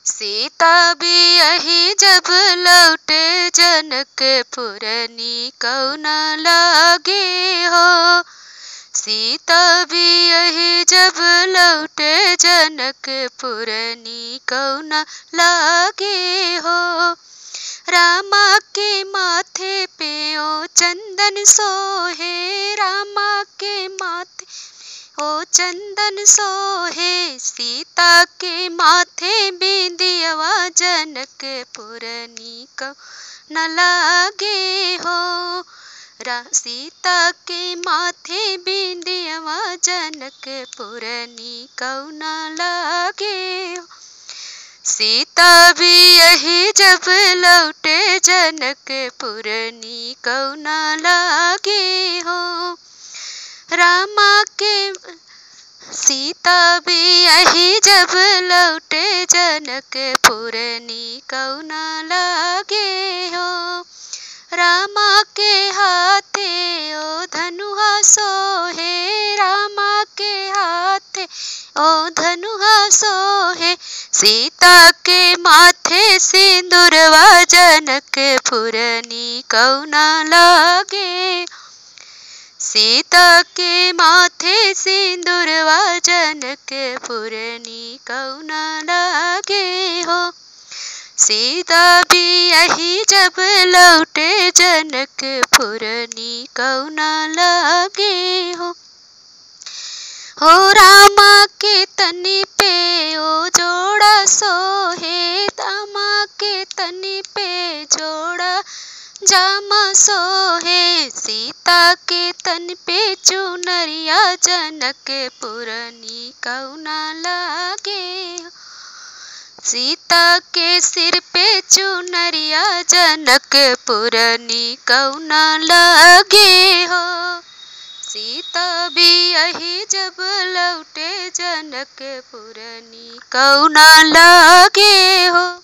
सीता बियही जब लौटे जनकपुर कौना लागे हो। सीता बियही जब लौटे जनकपुर कौना लागे हो। रामा के माथे पे ओ चंदन सोहे, रामा के माथे ओ चंदन सोहे। सीता के माथे बिंदियावा जनकपुर कौना लागे हो। सीता के माथे बिंदियावा जनकपुर कौना लागे हो। सीता बियही जब लौटे जनकपुर कौना लागे हो। रामा के सीता बियही जब लौटे जनकपुर कौना लागे हो। रामा के हाथे ओ धनुहा सोहे, रामा के हाथे ओ धनुहा सोहे। सीता के माथे सिंदूरवा जनकपुर कौना लागे। सीता के माथे सिंदूरवा जनकपुर कौना लागे हो। सीता बियही जब लौटे जनकपुर कौना लागे हो। हो रामा के तनी पे ओ जोड़ा सोहे, रामा के तनी पे जोड़ा जामा सोहे। सीता के तन पे चुनरिया जनकपुर कौना लागे हो। सीता के सिर पे चुनरिया जनकपुर कौना लागे हो। सीता बियही जब लौटे जनकपुर कौना लागे हो।